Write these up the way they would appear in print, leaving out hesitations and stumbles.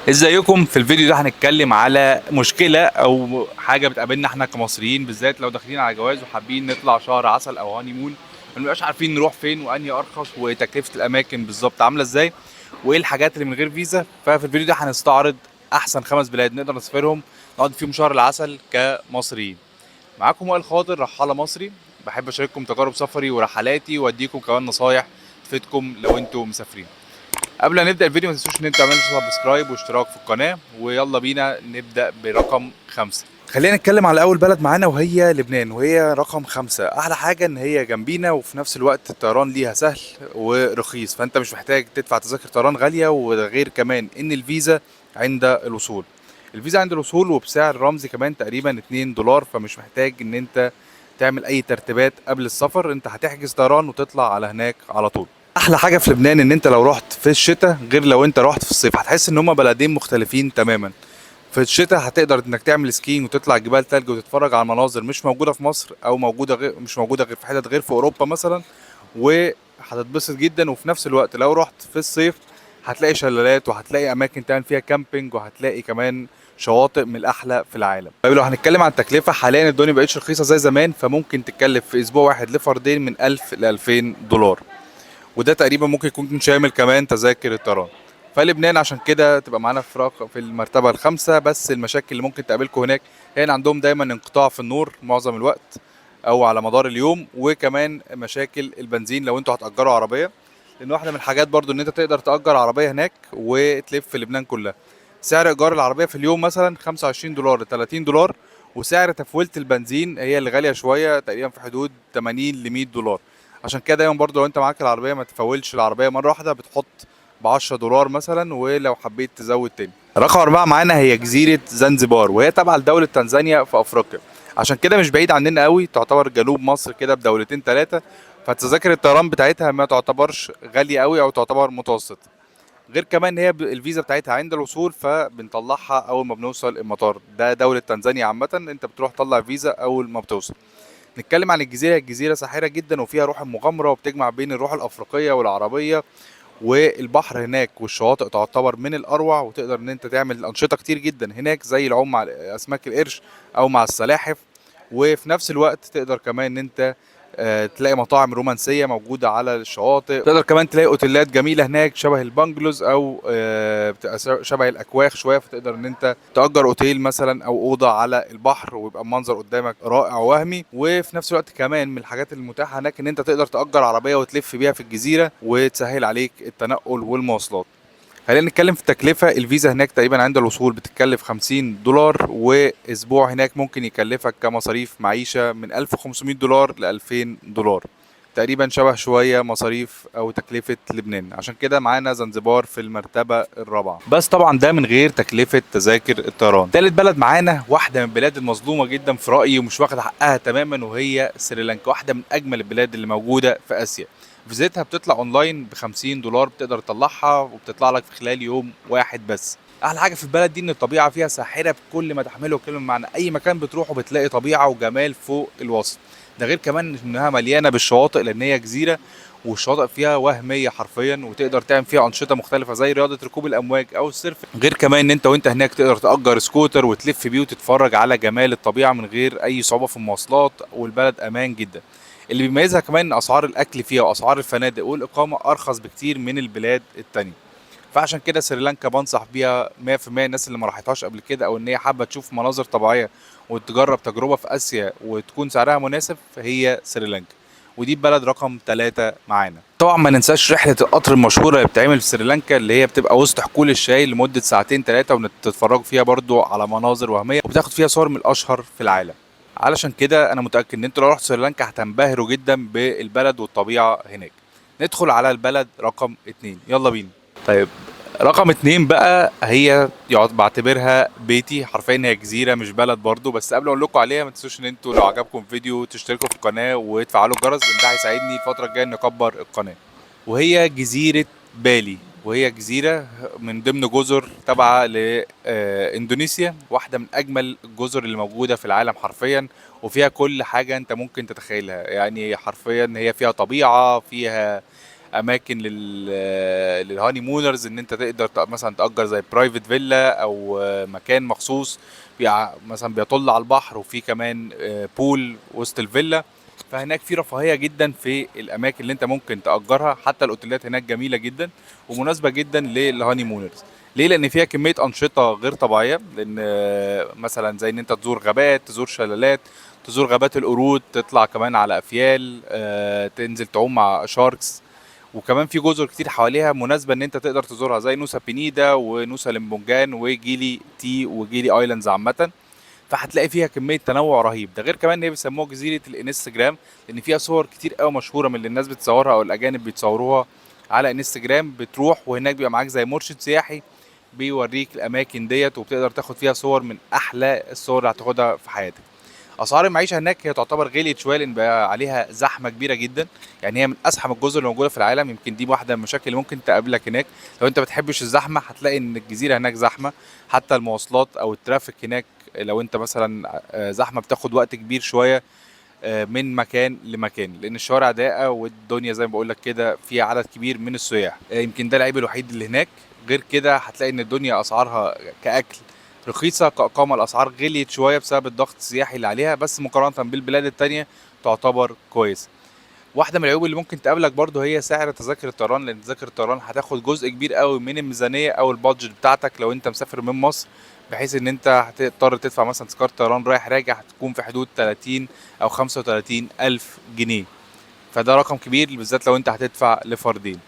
ازيكم؟ في الفيديو ده هنتكلم على مشكلة او حاجة بتقابلنا احنا كمصريين، بالذات لو داخلين على جواز وحابين نطلع شهر عسل او هاني مون. ما بنبقاش عارفين نروح فين وانهي ارخص وتكلفة الاماكن بالظبط عاملة ازاي وايه الحاجات اللي من غير فيزا. ففي الفيديو ده هنستعرض احسن 5 بلاد نقدر نسافرهم نقضي فيهم شهر العسل كمصريين. معاكم وائل خاطر، رحالة مصري. بحب اشارككم تجارب سفري ورحلاتي واديكم كمان نصايح تفيدكم لو انتم مسافرين. قبل ما نبدا الفيديو ما تنسوش ان انتوا تعملوا سبسكرايب واشتراك في القناه، ويلا بينا نبدا برقم 5. خلينا نتكلم على اول بلد معانا وهي لبنان، وهي رقم 5. احلى حاجه ان هي جنبينا وفي نفس الوقت الطيران ليها سهل ورخيص، فانت مش محتاج تدفع تذاكر طيران غاليه، وغير كمان ان الفيزا عند الوصول. الفيزا عند الوصول وبسعر رمزي كمان تقريبا 2 دولار، فمش محتاج ان انت تعمل اي ترتيبات قبل السفر، انت هتحجز طيران وتطلع على هناك على طول. احلى حاجه في لبنان ان انت لو رحت في الشتاء غير لو انت رحت في الصيف، هتحس ان هما بلدين مختلفين تماما. في الشتاء هتقدر انك تعمل سكينج وتطلع جبال تلج وتتفرج على مناظر مش موجوده في مصر، او موجوده غير مش موجوده غير في حتت غير في اوروبا مثلا، وهتتبسط جدا. وفي نفس الوقت لو رحت في الصيف هتلاقي شلالات وهتلاقي اماكن تعمل فيها كامبينج وهتلاقي كمان شواطئ من الاحلى في العالم. طيب لو هنتكلم عن التكلفه، حاليا الدنيا مبقتش رخيصه زي زمان، فممكن تتكلف في اسبوع واحد لفردين من 1000 ل 2000 دولار، وده تقريبا ممكن يكون شامل كمان تذاكر الطيران. فلبنان عشان كده تبقى معانا في المرتبة الخامسة. بس المشاكل اللي ممكن تقابلكم هناك هي إن عندهم دايما انقطاع في النور معظم الوقت او على مدار اليوم، وكمان مشاكل البنزين لو انتوا هتأجروا عربية. لان واحدة من الحاجات برضو ان انت تقدر تأجر عربية هناك وتلف في لبنان كلها. سعر ايجار العربية في اليوم مثلا 25 دولار ل 30 دولار، وسعر تفويلة البنزين هي اللي غالية شوية، تقريبا في حدود 80 ل 100 دولار. عشان كده دايما برضو لو انت معاك العربيه ما تفولش العربيه مره واحده، بتحط ب 10 دولار مثلا، ولو حبيت تزود تاني. رقم 4 معانا هي جزيره زنزبار، وهي تابعه لدوله تنزانيا في افريقيا. عشان كده مش بعيد عننا قوي، تعتبر جنوب مصر كده بدولتين ثلاثه. فتذاكر الطيران بتاعتها ما تعتبرش غاليه قوي او تعتبر متوسط. غير كمان ان هي الفيزا بتاعتها عند الوصول، فبنطلعها اول ما بنوصل المطار. ده دوله تنزانيا عامه، انت بتروح تطلع فيزا اول ما بتوصل. نتكلم عن الجزيرة. الجزيرة ساحرة جدا وفيها روح المغامرة، وبتجمع بين الروح الأفريقية والعربية. والبحر هناك والشواطئ تعتبر من الأروع، وتقدر إن أنت تعمل أنشطة كتير جدا هناك زي العوم مع أسماك القرش أو مع السلاحف. وفي نفس الوقت تقدر كمان إن أنت تلاقي مطاعم رومانسية موجودة على الشواطئ. تقدر كمان تلاقي اوتيلات جميلة هناك شبه البانجلوز او بتبقى شبه الاكواخ شوية، فتقدر ان انت تأجر اوتيل مثلا او اوضة على البحر ويبقى المنظر قدامك رائع ووهمي. وفي نفس الوقت كمان من الحاجات المتاحة هناك ان انت تقدر تأجر عربية وتلف بيها في الجزيرة وتسهل عليك التنقل والمواصلات. خلينا نتكلم في التكلفة. الفيزا هناك تقريبا عند الوصول بتتكلف 50 دولار، وأسبوع هناك ممكن يكلفك كمصاريف معيشة من 1500 دولار ل 2000 دولار. تقريبا شبه شوية مصاريف أو تكلفة لبنان. عشان كده معانا زنزبار في المرتبة الرابعة، بس طبعا ده من غير تكلفة تذاكر الطيران. تالت بلد معانا واحدة من البلاد المظلومة جدا في رأيي ومش واخدة حقها تماما، وهي سريلانكا. واحدة من أجمل البلاد اللي موجودة في آسيا. فيزتها بتطلع اونلاين ب 50 دولار، بتقدر تطلعها وبتطلع لك في خلال يوم واحد بس. احلى حاجه في البلد دي ان الطبيعه فيها ساحره بكل ما تحمله كلمه معنى. اي مكان بتروحه بتلاقي طبيعه وجمال فوق الوصف. ده غير كمان انها مليانه بالشواطئ لان هي جزيره، والشواطئ فيها وهميه حرفيا، وتقدر تعمل فيها انشطه مختلفه زي رياضه ركوب الامواج او السيرف. غير كمان ان انت وانت هناك تقدر تأجر سكوتر وتلف بيه وتتفرج على جمال الطبيعه من غير اي صعوبه في المواصلات، والبلد امان جدا. اللي بيميزها كمان ان اسعار الاكل فيها واسعار الفنادق والاقامه ارخص بكتير من البلاد التانية. فعشان كده سريلانكا بنصح بيها 100%. الناس اللي ما راحتهاش قبل كده او ان هي حابه تشوف مناظر طبيعيه وتجرب تجربه في اسيا وتكون سعرها مناسب، فهي سريلانكا. ودي البلد رقم 3 معانا. طبعا ما ننساش رحله القطر المشهوره اللي بتتعمل في سريلانكا، اللي هي بتبقى وسط حقول الشاي لمده ساعتين ثلاثه، وتتفرجوا فيها برضو على مناظر وهميه، وبتاخد فيها صور من الاشهر في العالم. علشان كده انا متاكد ان انتوا لو رحتوا سريلانكا هتنبهروا جدا بالبلد والطبيعه هناك. ندخل على البلد رقم 2، يلا بينا. طيب رقم 2 بقى هي بعتبرها بيتي حرفيا. هي جزيرة مش بلد برضو، بس قبل اقول لكم عليها ما تنسوش ان انتوا لو عجبكم الفيديو تشتركوا في القناة وتفعلوا الجرس، لان ده هيساعدني الفترة الجاية ان نكبر القناة. وهي جزيرة بالي، وهي جزيرة من ضمن جزر تابعة لإندونيسيا. واحدة من أجمل الجزر اللي موجودة في العالم حرفيا، وفيها كل حاجة أنت ممكن تتخيلها. يعني حرفيا هي فيها طبيعة، فيها اماكن للهاني مونرز، ان انت تقدر مثلا تأجر زي برايفت فيلا او مكان مخصوص مثلا بيطل على البحر، وفي كمان بول وسط الفيلا. فهناك في رفاهية جدا في الاماكن اللي انت ممكن تأجرها، حتى الاوتيلات هناك جميلة جدا ومناسبة جدا للهاني مونرز. ليه؟ لان فيها كمية انشطة غير طبيعية، لان مثلا زي ان انت تزور غابات، تزور شلالات، تزور غابات القرود، تطلع كمان على افيال، تنزل تعوم مع شاركس. وكمان في جزر كتير حواليها مناسبة ان انت تقدر تزورها، زي نوسا بينيدا ونوسا لمبونجان وجيلي تي وجيلي ايلاندز عامة. فهتلاقي فيها كمية تنوع رهيب. ده غير كمان ان هي بيسموها جزيرة الانستجرام، لان فيها صور كتير قوي مشهورة من اللي الناس بتصورها او الاجانب بيتصوروها على انستجرام. بتروح وهناك بيبقى معاك زي مرشد سياحي بيوريك الاماكن ديت، وبتقدر تاخد فيها صور من احلى الصور اللي هتاخدها في حياتك. اسعار المعيشه هناك هي تعتبر غليت شويه، لان بقى عليها زحمه كبيره جدا. يعني هي من ازحم الجزر اللي موجوده في العالم. يمكن دي واحده من المشاكل اللي ممكن تقابلك هناك. لو انت بتحبش الزحمه هتلاقي ان الجزيره هناك زحمه. حتى المواصلات او الترافيك هناك، لو انت مثلا زحمه بتاخد وقت كبير شويه من مكان لمكان، لان الشوارع ضيقه والدنيا زي ما بقول لك كده فيها عدد كبير من السياح. يمكن ده العيب الوحيد اللي هناك. غير كده هتلاقي ان الدنيا اسعارها كاكل رخيصه، كاقامه الاسعار غليت شويه بسبب الضغط السياحي اللي عليها، بس مقارنه بالبلاد التانية تعتبر كويس. واحده من العيوب اللي ممكن تقابلك برضو هي سعر تذاكر الطيران، لان تذاكر الطيران هتاخد جزء كبير قوي من الميزانيه او البادجت بتاعتك لو انت مسافر من مصر. بحيث ان انت هتضطر تدفع مثلا تذكره طيران رايح راجع هتكون في حدود 30 او 35 الف جنيه. فده رقم كبير بالذات لو انت هتدفع لفردين.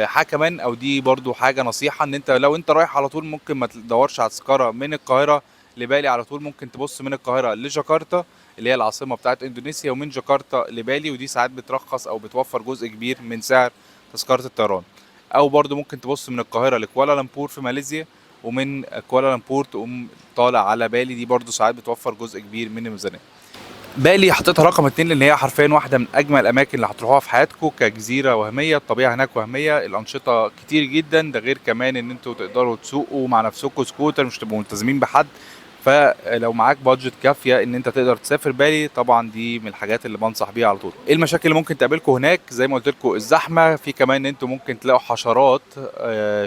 حاجه كمان، او دي برضو حاجه نصيحه، ان انت لو انت رايح على طول ممكن ما تدورش على تذكره من القاهره لبالي على طول. ممكن تبص من القاهره لجاكرتا اللي هي العاصمه بتاعت اندونيسيا، ومن جاكرتا لبالي، ودي ساعات بترخص او بتوفر جزء كبير من سعر تذكره الطيران. او برضو ممكن تبص من القاهره لكوالالمبور في ماليزيا، ومن كوالالمبور تقوم طالع على بالي، دي برضو ساعات بتوفر جزء كبير من الميزانيه. بالي حطيتها رقم اتنين لان هي حرفيا واحده من اجمل الاماكن اللي هتروحوها في حياتكم، كجزيره وهميه. الطبيعه هناك وهميه، الانشطه كتير جدا. ده غير كمان ان انتوا تقدروا تسوقوا مع نفسكم سكوتر، مش تبقوا ملتزمين بحد. فلو معاك بادجت كافيه ان انت تقدر تسافر بالي، طبعا دي من الحاجات اللي بنصح بيها على طول. ايه المشاكل اللي ممكن تقابلكم هناك؟ زي ما قلت لكم الزحمه، في كمان ان انتوا ممكن تلاقوا حشرات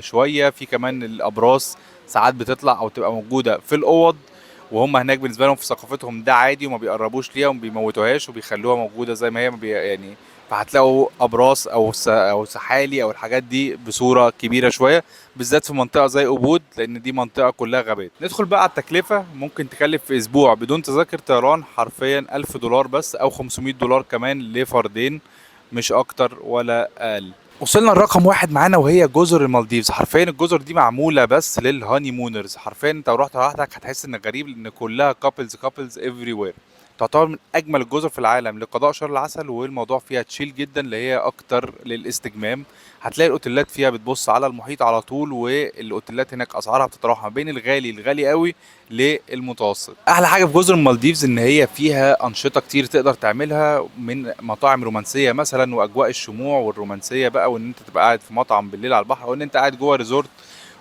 شويه، في كمان الابراص ساعات بتطلع او تبقى موجوده في الاوض، وهم هناك بالنسبه لهم في ثقافتهم ده عادي وما بيقربوش ليها وما بيموتوهاش وبيخلوها موجوده زي ما هي يعني. فهتلاقوا ابراس او سحالي او الحاجات دي بصوره كبيره شويه، بالذات في منطقه زي ابود، لان دي منطقه كلها غابات. ندخل بقى على التكلفه. ممكن تكلف في اسبوع بدون تذاكر طيران حرفيا $1000 بس، او $500 كمان لفردين، مش اكتر ولا اقل. وصلنا لرقم واحد معانا وهي جزر المالديفز. حرفيا الجزر دي معموله بس للهاني مونرز. حرفيا انت لو رحت لوحدك هتحس انك غريب، لان كلها كابلز افري وير. تعتبر من اجمل الجزر في العالم لقضاء شهر العسل، والموضوع فيها تشيل جدا، اللي هي اكتر للاستجمام. هتلاقي الاوتيلات فيها بتبص على المحيط على طول، والاوتيلات هناك اسعارها بتتراوح ما بين الغالي قوي للمتوسط. احلى حاجه في جزر المالديفز ان هي فيها انشطه كتير تقدر تعملها، من مطاعم رومانسيه مثلا واجواء الشموع والرومانسيه بقى، وان انت تبقى قاعد في مطعم بالليل على البحر، او ان انت قاعد جوه ريزورت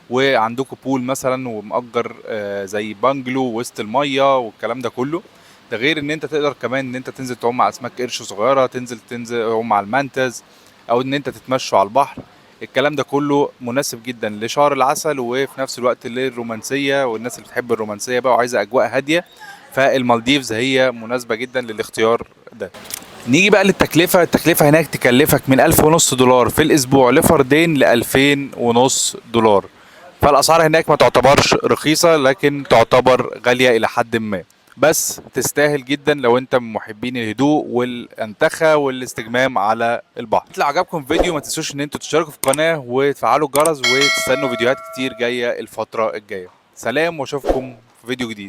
وعندكم بول مثلا ومأجر زي بانجلو وسط الميه والكلام ده كله. ده غير ان انت تقدر كمان ان انت تنزل تعوم مع اسماك قرش صغيره، تنزل تعوم مع المانتز، او ان انت تتمشوا على البحر. الكلام ده كله مناسب جدا لشهر العسل، وفي نفس الوقت للرومانسيه والناس اللي بتحب الرومانسيه بقى وعايزه اجواء هاديه. فالمالديفز هي مناسبه جدا للاختيار ده. نيجي بقى للتكلفة. التكلفة هناك تكلفك من $1500 في الأسبوع لفردين ل$2500. فالأسعار هناك ما تعتبرش رخيصة، لكن تعتبر غالية إلى حد ما، بس تستاهل جدا لو انت من محبين الهدوء والانتخة والاستجمام على البحر. لو عجبكم الفيديو ما تنسوش ان انتوا تشتركوا في القناة وتفعلوا الجرس، وتستنوا فيديوهات كتير جاية الفترة الجاية. سلام واشوفكم في فيديو جديد.